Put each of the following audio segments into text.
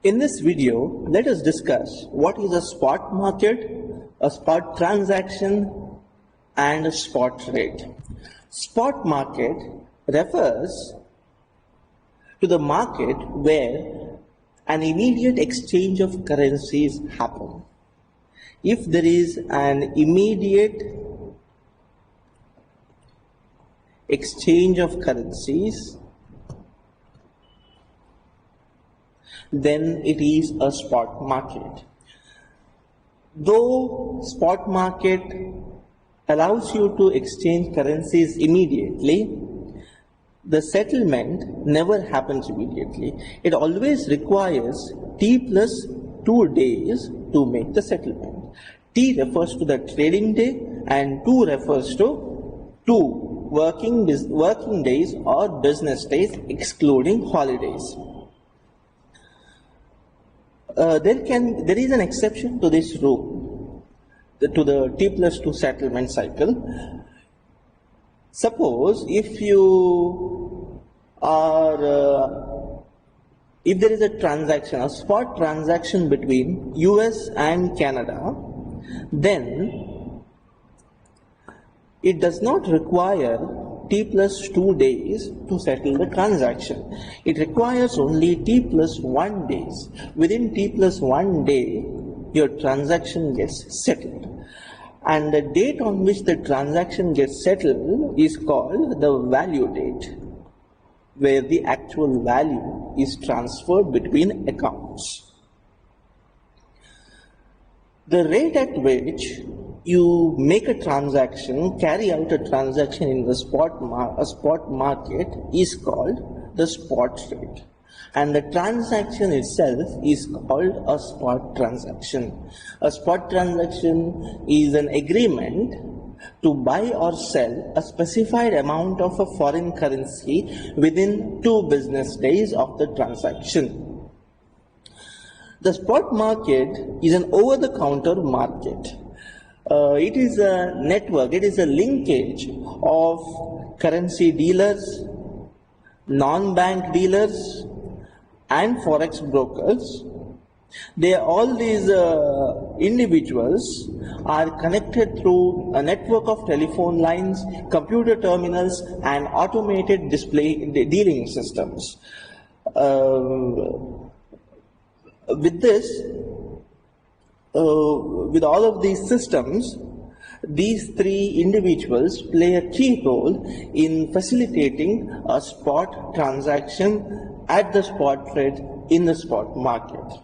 In this video, let us discuss what is a spot market, a spot transaction, and a spot rate. Spot market refers to the market where an immediate exchange of currencies happen. If there is an immediate exchange of currencies, then it is a spot market. Though spot market allows you to exchange currencies immediately, the settlement never happens immediately. It always requires T plus 2 days to make the settlement. T refers to the trading day and 2 refers to 2 working days or business days excluding holidays. There is an exception to this rule, to the T plus 2 settlement cycle. Suppose if there is a transaction, a spot transaction between US and Canada, then it does not require T plus 2 days to settle the transaction. It requires only T plus 1 days. Within T plus 1 day, your transaction gets settled. And the date on which the transaction gets settled is called the value date, where the actual value is transferred between accounts. The rate at which you make a transaction, carry out a transaction in the spot market is called the spot rate. And the transaction itself is called a spot transaction. A spot transaction is an agreement to buy or sell a specified amount of a foreign currency within 2 business days of the transaction. The spot market is an over-the-counter market. It is a network, it is a linkage of currency dealers, non-bank dealers, and forex brokers. All these individuals are connected through a network of telephone lines, computer terminals, and automated dealing systems. With all of these systems, these 3 individuals play a key role in facilitating a spot transaction at the spot rate in the spot market.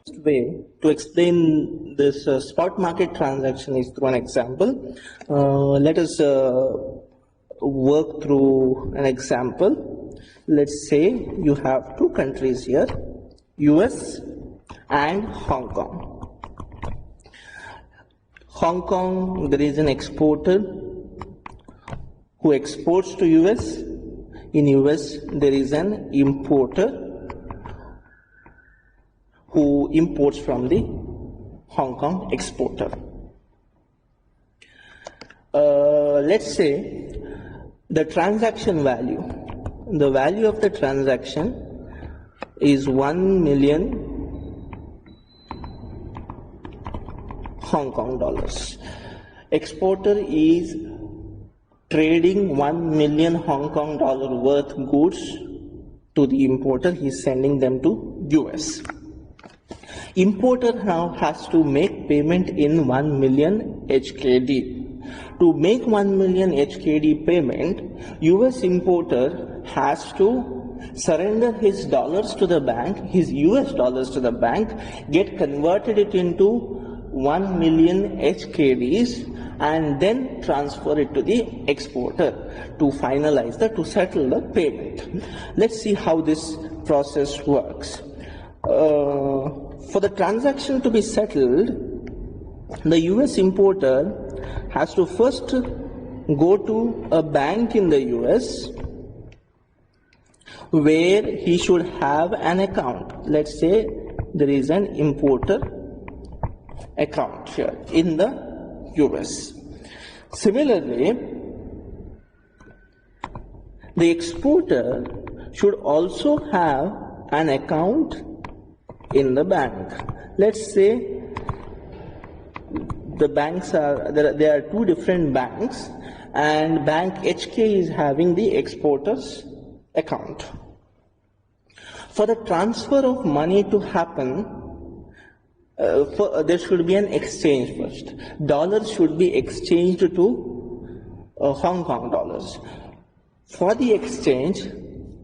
The best way to explain this spot market transaction is through an example. Let us work through an example. Let's say you have 2 countries here, US and Hong Kong. Hong Kong, there is an exporter who exports to US. In US, there is an importer who imports from the Hong Kong exporter. Let's say the transaction value, the value of the transaction is 1 million Hong Kong dollars. Exporter is trading 1 million Hong Kong dollar worth goods to the importer. He is sending them to US. Importer now has to make payment in 1 million HKD. To make 1 million HKD payment, US importer has to surrender his dollars to the bank, his US dollars to the bank, get converted it into 1 million HKDs, and then transfer it to the exporter to settle the payment. Let's see how this process works. For the transaction to be settled, the US importer has to first go to a bank in the US where he should have an account. Let's say there is an importer account here in the US. Similarly, the exporter should also have an account in the bank. Let's say the banks are, there are two different banks, and bank HK is having the exporter's account. For the transfer of money to happen, there should be an exchange first. Dollars should be exchanged to Hong Kong dollars. For the exchange,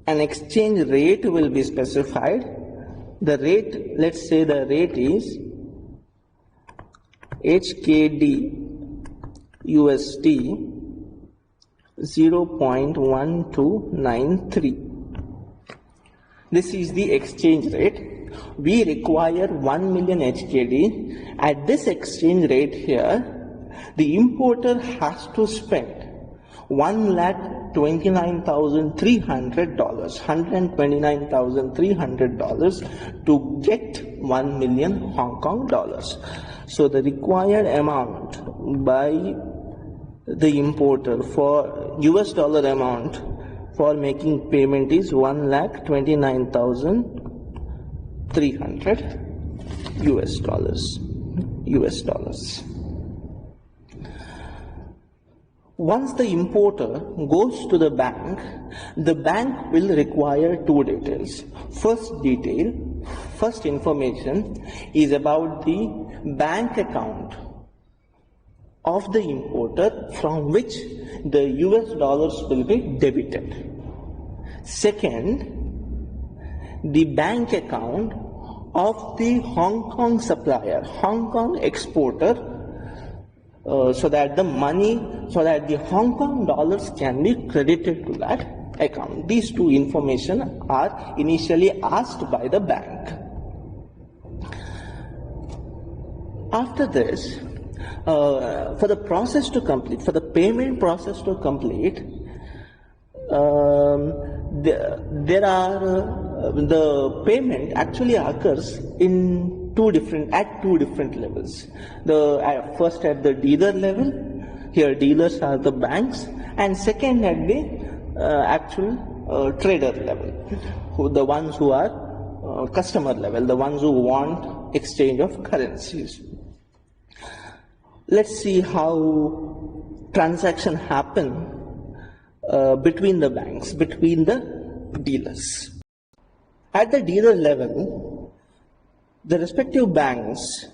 an exchange rate will be specified. The rate, let's say the rate is HKD USD 0.1293. This is the exchange rate. We require 1 million HKD. At this exchange rate here, the importer has to spend $1,29,300, $129,300 to get 1 million Hong Kong dollars. So the required amount by the importer for US dollar amount for making payment is 1,29,300 US dollars. Once the importer goes to the bank will require two details. First information is about the bank account of the importer from which the US dollars will be debited. Second, the bank account of the Hong Kong supplier, Hong Kong exporter, so that the Hong Kong dollars can be credited to that account. These two information are initially asked by the bank. After this, for the process to complete, for the payment process to complete, the payment actually occurs at two different levels. First at the dealer level, here dealers are the banks, and second at the actual trader level, the ones who are customer level, the ones who want exchange of currencies. Let's see how transaction happen between the banks, between the dealers. At the dealer level, the respective banks,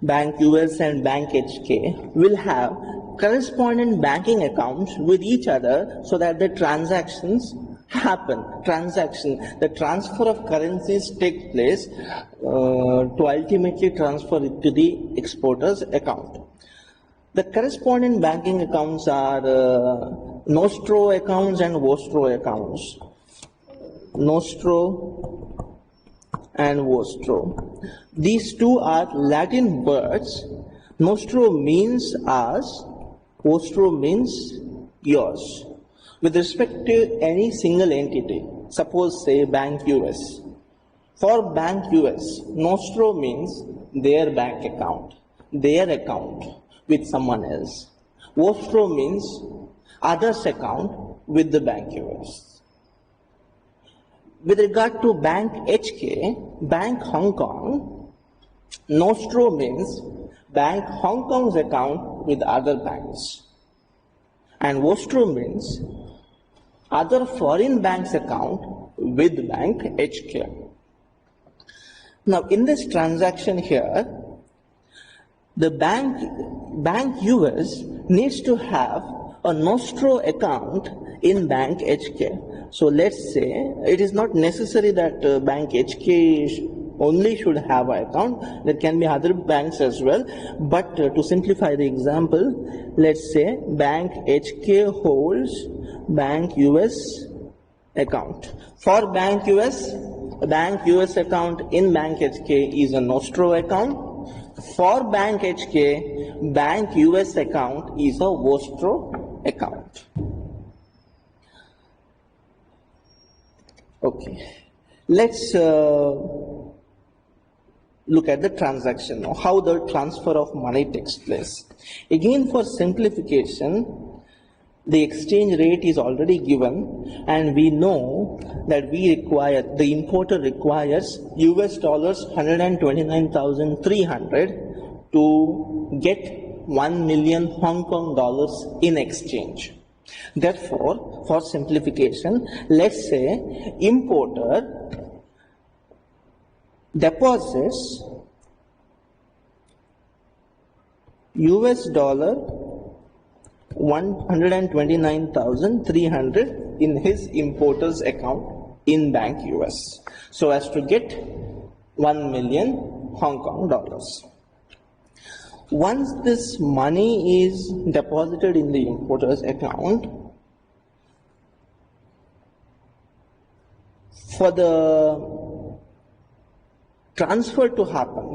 Bank US and Bank HK, will have correspondent banking accounts with each other so that the transactions happen. The transfer of currencies take place to ultimately transfer it to the exporter's account. The correspondent banking accounts are Nostro accounts and Vostro accounts. Nostro and Vostro. These two are Latin words. Nostro means us, Vostro means yours. With respect to any single entity, suppose say Bank US. For Bank US, Nostro means their bank account, their account with someone else. Vostro means others' account with the Bank US. With regard to Bank HK, Bank Hong Kong, Nostro means Bank Hong Kong's account with other banks. And Vostro means other foreign banks' account with Bank HK. Now in this transaction here, the Bank US needs to have a Nostro account in Bank HK. So let's say it is not necessary that Bank HK only should have an account. There can be other banks as well. But to simplify the example, let's say Bank HK holds Bank US account. For Bank US account in Bank HK is a Nostro account. For Bank HK, Bank US account is a Vostro account. Okay, let's look at the transaction now, how the transfer of money takes place. Again, for simplification, the exchange rate is already given, and we know that the importer requires US dollars 129,300 to get 1 million Hong Kong dollars in exchange. Therefore, for simplification, let's say importer deposits US dollar 129,300 in his importer's account in Bank US, so as to get 1 million Hong Kong dollars. Once this money is deposited in the importer's account, for the transfer to happen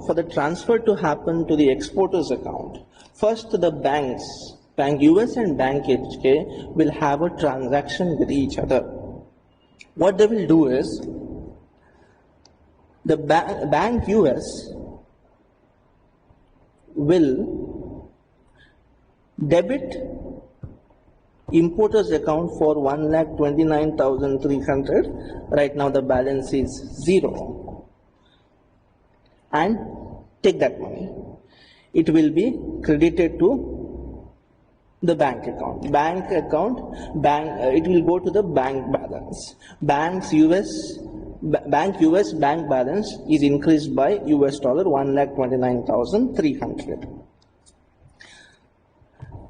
to the exporter's account, first the banks, Bank US and Bank HK, will have a transaction with each other. What they will do is, the Bank US will debit importer's account for 1,29,300. Right now the balance is 0, and take that money. It will be credited to the bank account. It will go to the bank balance. Bank US bank balance is increased by US dollar 1,29,300.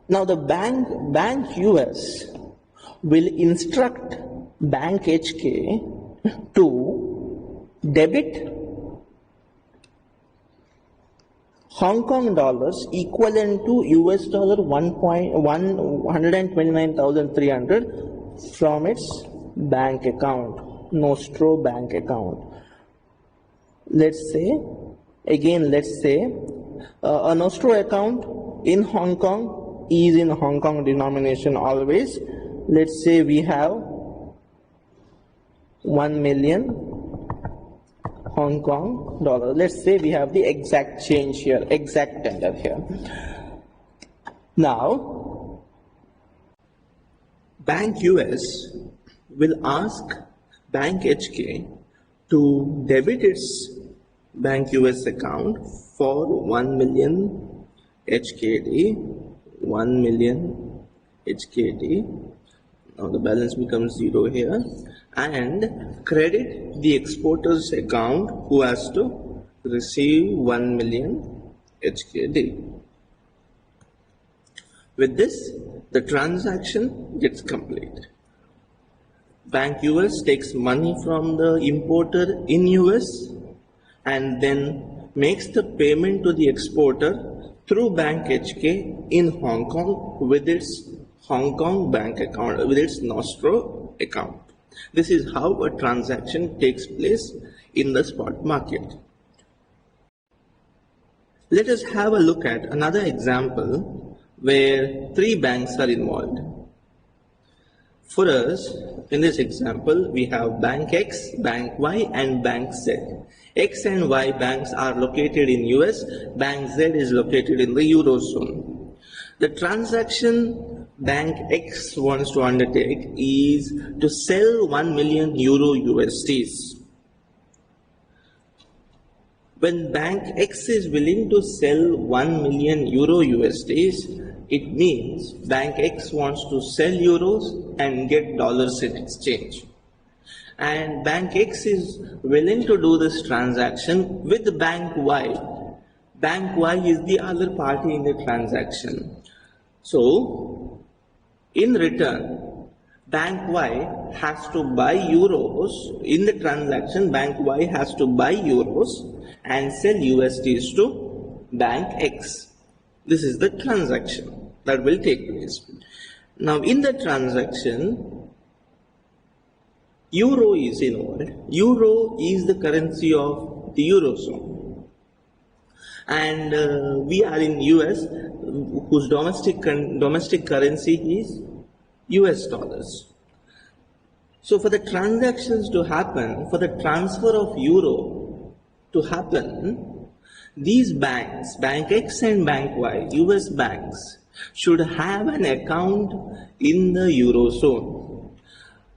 Now the bank US will instruct Bank HK to debit Hong Kong dollars equivalent to US dollar 129,300 from its bank account, Nostro bank account. Let's say a Nostro account in Hong Kong is in Hong Kong denomination always. Let's say we have 1 million Hong Kong dollar. Let's say we have the exact change here, exact tender here. Now, Bank US will ask Bank HK to debit its Bank US account for 1 million HKD, 1 million HKD. Now the balance becomes 0 here, and credit the exporter's account who has to receive 1 million HKD. With this, the transaction gets complete. Bank US takes money from the importer in US and then makes the payment to the exporter through Bank HK in Hong Kong with its Hong Kong bank account, with its Nostro account. This is how a transaction takes place in the spot market. Let us have a look at another example where 3 banks are involved. For us, in this example, we have Bank X, Bank Y and Bank Z. X and Y banks are located in US, Bank Z is located in the Eurozone. The transaction Bank X wants to undertake is to sell 1 million euro USDs. When Bank X is willing to sell 1 million euro USDs, it means Bank X wants to sell euros and get dollars in exchange. And Bank X is willing to do this transaction with Bank Y. Bank Y is the other party in the transaction. So, in return, Bank Y has to buy euros. In the transaction, Bank Y has to buy euros and sell USDs to Bank X. This is the transaction that will take place. Now, in the transaction, euro is involved. Euro is the currency of the Eurozone. And we are in US, whose domestic currency is US dollars. So for the transactions to happen, for the transfer of euro to happen, these banks, Bank X and Bank Y, US banks, should have an account in the Eurozone.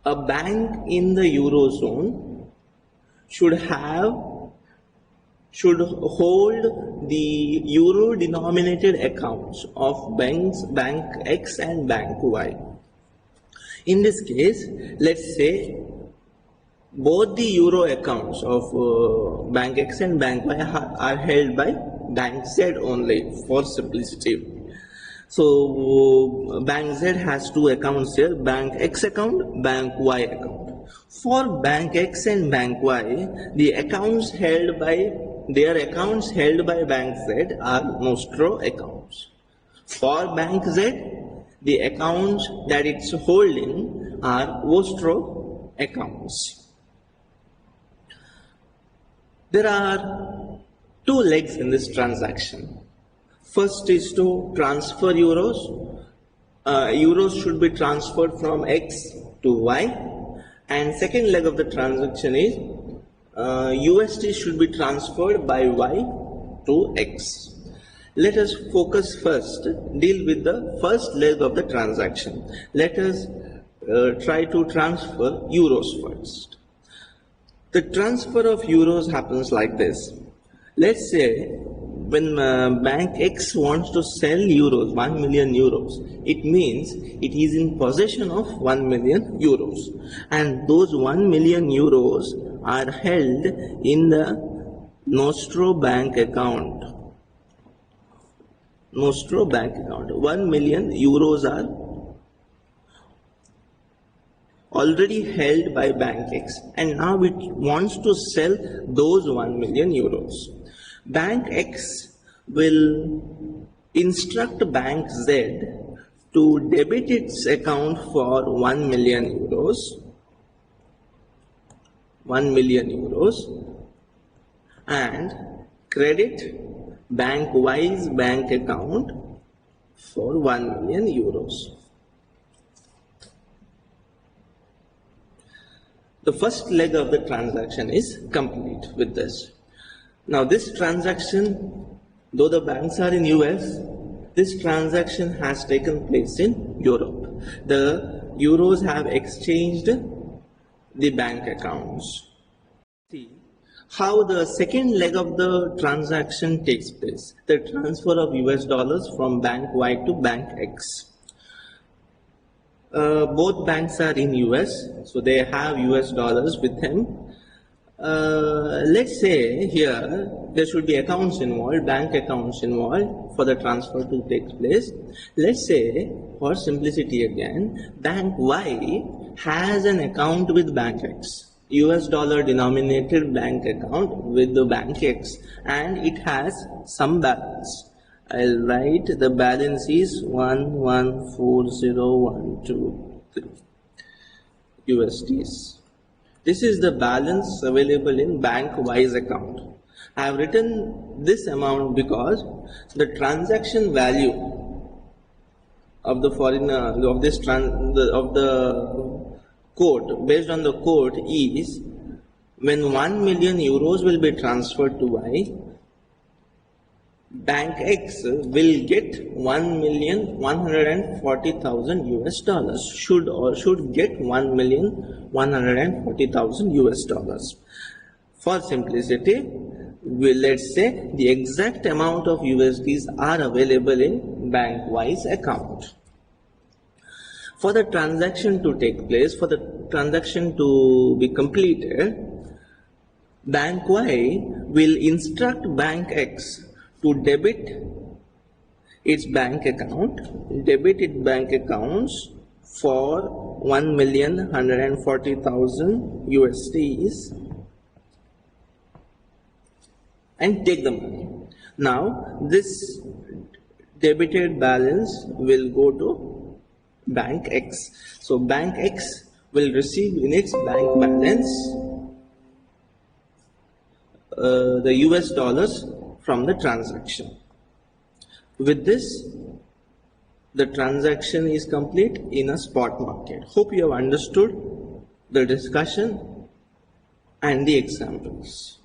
A bank in the Eurozone should hold the euro denominated accounts of bank X and bank Y. In this case, let's say both the euro accounts of bank X and bank Y are held by bank Z only for simplicity. So bank Z has two accounts here, bank X account, bank Y account. For bank X and bank Y, their accounts held by bank Z are nostro accounts. For bank Z, the accounts that it's holding are vostro accounts. There are two legs in this transaction. First is to transfer euros. Euros should be transferred from X to Y. And second leg of the transaction is USD should be transferred by Y to X. Let us focus first, deal with the first leg of the transaction. Let us try to transfer euros first. The transfer of euros happens like this. Let's say when bank X wants to sell euros, 1 million euros, it means it is in possession of 1 million euros. And those 1 million euros are held in the Nostro bank account. Nostro bank account. 1 million euros are already held by bank X, and now it wants to sell those 1 million euros. Bank X will instruct bank Z to debit its account for 1 million euros, 1 million euros, and credit bank Y's bank account for 1 million euros. The first leg of the transaction is complete with this. Now this transaction, though the banks are in US, this transaction has taken place in Europe. The euros have exchanged the bank accounts. See how the second leg of the transaction takes place, the transfer of US dollars from bank Y to bank X. Both banks are in US, so they have US dollars with them. Let's say here there should be accounts involved, bank accounts involved for the transfer to take place. Let's say, for simplicity again, bank Y has an account with bank X, US dollar denominated bank account with the bank X, and it has some balance. I'll write the balance is 1140,123 USDs. This is the balance available in bank Y's account. I have written this amount because the transaction value of the quote, based on the quote, is when 1 million euros will be transferred to Y, bank X will get 1,140,000 US dollars, should get 1,140,000 US dollars. For simplicity, let's say the exact amount of USDs are available in bank Y's account. For the transaction to take place, for the transaction to be completed, bank Y will instruct bank X to debit its bank account, debit its bank accounts for 1,140,000 USDs and take the money. Now this debited balance will go to bank X. So bank X will receive in its bank balance the US dollars from the transaction. With this, the transaction is complete in a spot market. Hope you have understood the discussion and the examples.